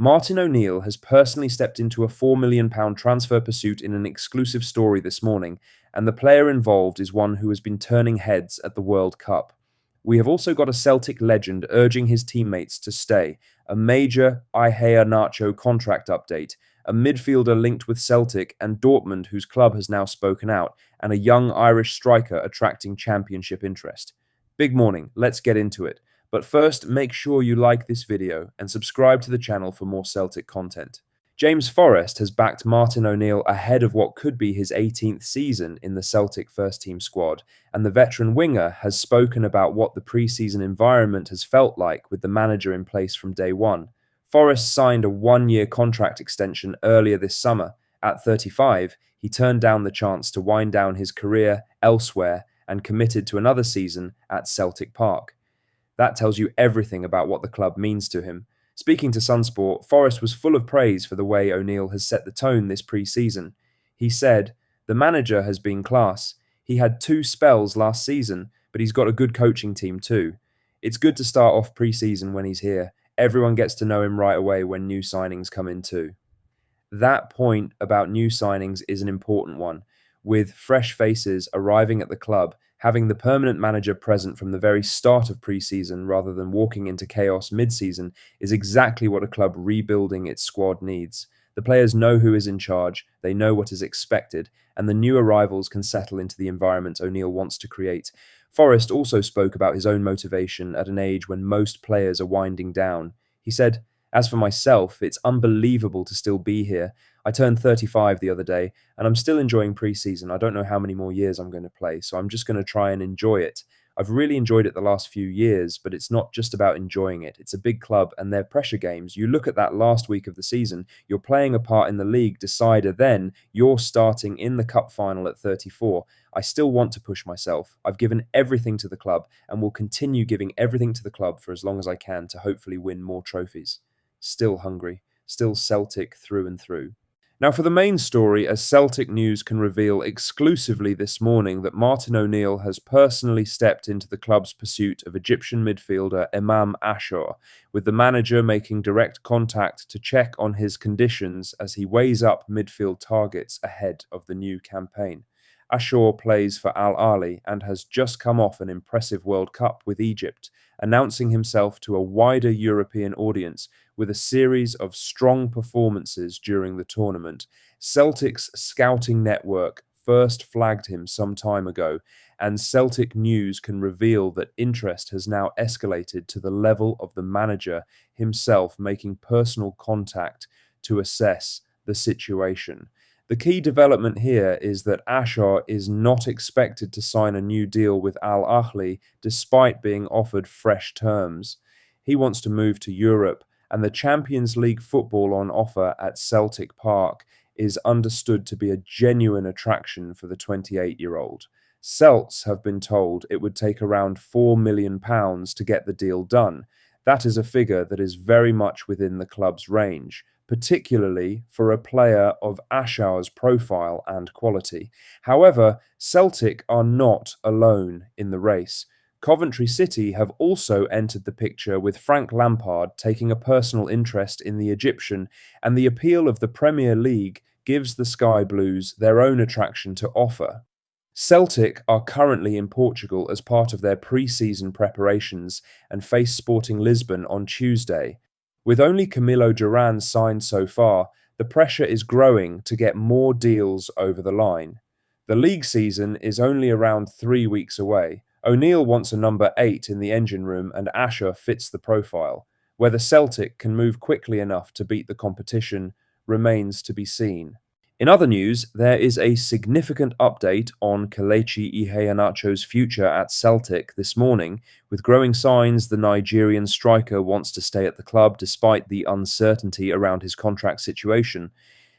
Martin O'Neill has personally stepped into a £4 million transfer pursuit in an exclusive story this morning, and the player involved is one who has been turning heads at the World Cup. We have also got a Celtic legend urging his teammates to stay, a major Iheanacho contract update, a midfielder linked with Celtic and Dortmund whose club has now spoken out, and a young Irish striker attracting championship interest. Big morning, let's get into it. But first, make sure you like this video and subscribe to the channel for more Celtic content. James Forrest has backed Martin O'Neill ahead of what could be his 18th season in the Celtic first-team squad, and the veteran winger has spoken about what the pre-season environment has felt like with the manager in place from day one. Forrest signed a one-year contract extension earlier this summer. At 35, he turned down the chance to wind down his career elsewhere and committed to another season at Celtic Park. That tells you everything about what the club means to him. Speaking to Sunsport, Forrest was full of praise for the way O'Neill has set the tone this pre-season. He said, "The manager has been class. He had 2 spells last season, but he's got a good coaching team too. It's good to start off pre-season when he's here. Everyone gets to know him right away when new signings come in too." That point about new signings is an important one. With fresh faces arriving at the club, having the permanent manager present from the very start of pre-season rather than walking into chaos mid-season is exactly what a club rebuilding its squad needs. The players know who is in charge, they know what is expected, and the new arrivals can settle into the environment O'Neill wants to create. Forrest also spoke about his own motivation at an age when most players are winding down. He said, "As for myself, it's unbelievable to still be here. I turned 35 the other day, and I'm still enjoying pre-season. I don't know how many more years I'm going to play, so I'm just going to try and enjoy it. I've really enjoyed it the last few years, but it's not just about enjoying it. It's a big club, and they're pressure games. You look at that last week of the season, you're playing a part in the league decider, then you're starting in the cup final at 34. I still want to push myself. I've given everything to the club, and will continue giving everything to the club for as long as I can to hopefully win more trophies. Still hungry, still Celtic through and through." Now for the main story, as Celtic News can reveal exclusively this morning that Martin O'Neill has personally stepped into the club's pursuit of Egyptian midfielder Imam Ashaw, with the manager making direct contact to check on his conditions as he weighs up midfield targets ahead of the new campaign. Ashaw plays for Al Ahly and has just come off an impressive World Cup with Egypt, announcing himself to a wider European audience with a series of strong performances during the tournament. Celtic's scouting network first flagged him some time ago, and Celtic News can reveal that interest has now escalated to the level of the manager himself making personal contact to assess the situation. The key development here is that Ashaw is not expected to sign a new deal with Al Ahly despite being offered fresh terms. He wants to move to Europe, and the Champions League football on offer at Celtic Park is understood to be a genuine attraction for the 28-year-old. Celts have been told it would take around £4 million to get the deal done. That is a figure that is very much within the club's range, particularly for a player of Ashaw's profile and quality. However, Celtic are not alone in the race. Coventry City have also entered the picture, with Frank Lampard taking a personal interest in the Egyptian, and the appeal of the Premier League gives the Sky Blues their own attraction to offer. Celtic are currently in Portugal as part of their pre-season preparations and face Sporting Lisbon on Tuesday. With only Camilo Duran signed so far, the pressure is growing to get more deals over the line. The league season is only around 3 weeks away. O'Neill wants a number 8 in the engine room, and Asher fits the profile. Whether Celtic can move quickly enough to beat the competition remains to be seen. In other news, there is a significant update on Kelechi Iheanacho's future at Celtic this morning, with growing signs the Nigerian striker wants to stay at the club despite the uncertainty around his contract situation.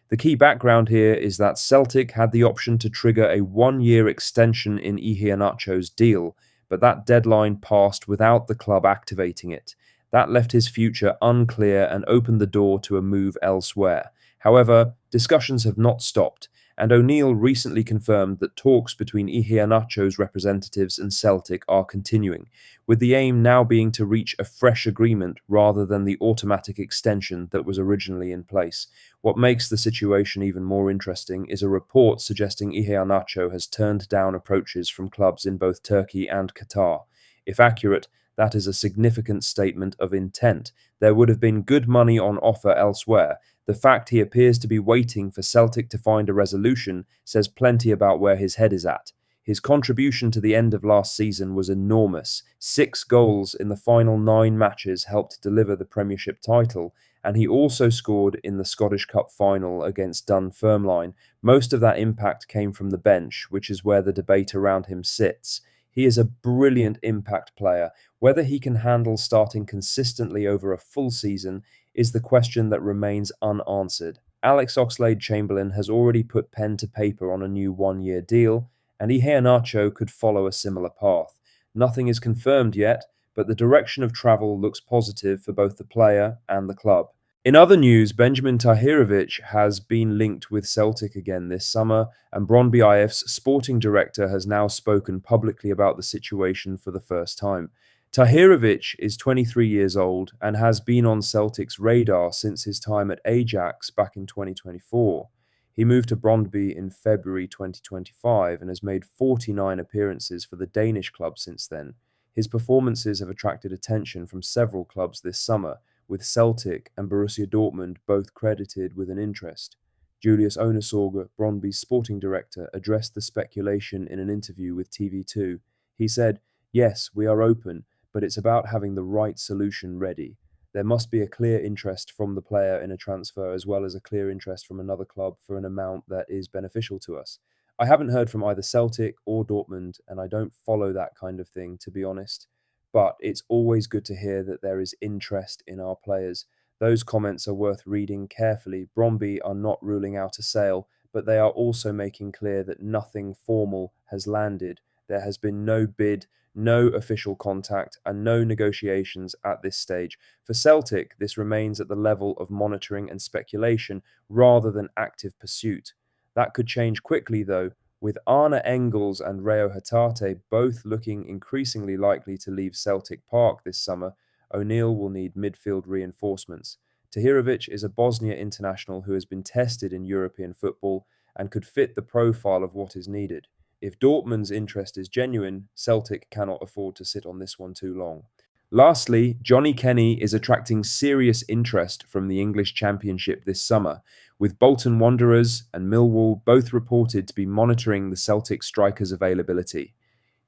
The key background here is that Celtic had the option to trigger a 1-year extension in Iheanacho's deal, but that deadline passed without the club activating it. That left his future unclear and opened the door to a move elsewhere. However, discussions have not stopped, and O'Neill recently confirmed that talks between Iheanacho's representatives and Celtic are continuing, with the aim now being to reach a fresh agreement rather than the automatic extension that was originally in place. What makes the situation even more interesting is a report suggesting Iheanacho has turned down approaches from clubs in both Turkey and Qatar. If accurate, that is a significant statement of intent. There would have been good money on offer elsewhere. The fact he appears to be waiting for Celtic to find a resolution says plenty about where his head is at. His contribution to the end of last season was enormous. 6 goals in the final 9 matches helped deliver the Premiership title, and he also scored in the Scottish Cup final against Dunfermline. Most of that impact came from the bench, which is where the debate around him sits. He is a brilliant impact player. Whether he can handle starting consistently over a full season is the question that remains unanswered. Alex Oxlade-Chamberlain has already put pen to paper on a new 1-year deal, and Iheanacho could follow a similar path. Nothing is confirmed yet, but the direction of travel looks positive for both the player and the club. In other news, Benjamin Tahirovic has been linked with Celtic again this summer, and Brøndby IF's sporting director has now spoken publicly about the situation for the first time. Tahirovic is 23 years old and has been on Celtic's radar since his time at Ajax back in 2024. He moved to Brøndby in February 2025 and has made 49 appearances for the Danish club since then. His performances have attracted attention from several clubs this summer, with Celtic and Borussia Dortmund both credited with an interest. Julius Onasorga, Brøndby's sporting director, addressed the speculation in an interview with TV2. He said, "Yes, we are open, but it's about having the right solution ready. There must be a clear interest from the player in a transfer as well as a clear interest from another club for an amount that is beneficial to us. I haven't heard from either Celtic or Dortmund, and I don't follow that kind of thing, to be honest. But it's always good to hear that there is interest in our players. Those comments are worth reading carefully. Brøndby are not ruling out a sale, but they are also making clear that nothing formal has landed. There has been no bid, no official contact, and no negotiations at this stage. For Celtic, this remains at the level of monitoring and speculation rather than active pursuit. That could change quickly, though, with Arne Engels and Reo Hatate both looking increasingly likely to leave Celtic Park this summer. O'Neill will need midfield reinforcements. Tahirovic is a Bosnia international who has been tested in European football and could fit the profile of what is needed. If Dortmund's interest is genuine, Celtic cannot afford to sit on this one too long. Lastly, Johnny Kenny is attracting serious interest from the English Championship this summer, with Bolton Wanderers and Millwall both reported to be monitoring the Celtic striker's availability.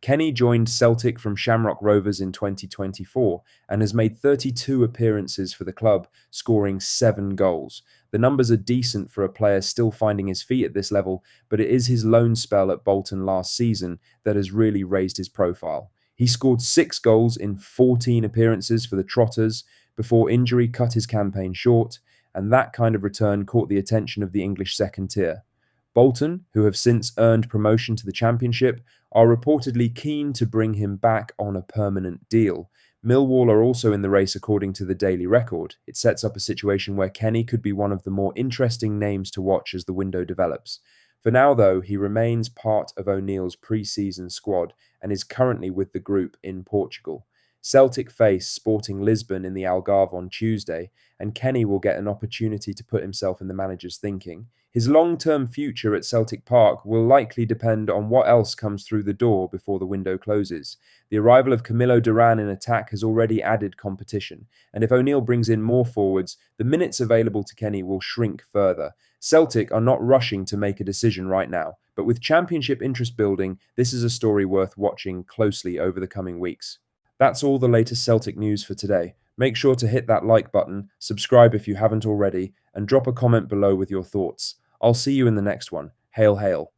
Kenny joined Celtic from Shamrock Rovers in 2024 and has made 32 appearances for the club, scoring 7 goals. The numbers are decent for a player still finding his feet at this level, but it is his loan spell at Bolton last season that has really raised his profile. He scored 6 goals in 14 appearances for the Trotters before injury cut his campaign short, and that kind of return caught the attention of the English second tier. Bolton, who have since earned promotion to the Championship, are reportedly keen to bring him back on a permanent deal. Millwall are also in the race according to the Daily Record. It sets up a situation where Kenny could be one of the more interesting names to watch as the window develops. For now, though, he remains part of O'Neill's pre-season squad and is currently with the group in Portugal. Celtic face Sporting Lisbon in the Algarve on Tuesday, and Kenny will get an opportunity to put himself in the manager's thinking. His long-term future at Celtic Park will likely depend on what else comes through the door before the window closes. The arrival of Camilo Duran in attack has already added competition, and if O'Neill brings in more forwards, the minutes available to Kenny will shrink further. Celtic are not rushing to make a decision right now, but with Championship interest building, this is a story worth watching closely over the coming weeks. That's all the latest Celtic news for today. Make sure to hit that like button, subscribe if you haven't already, and drop a comment below with your thoughts. I'll see you in the next one. Hail, hail.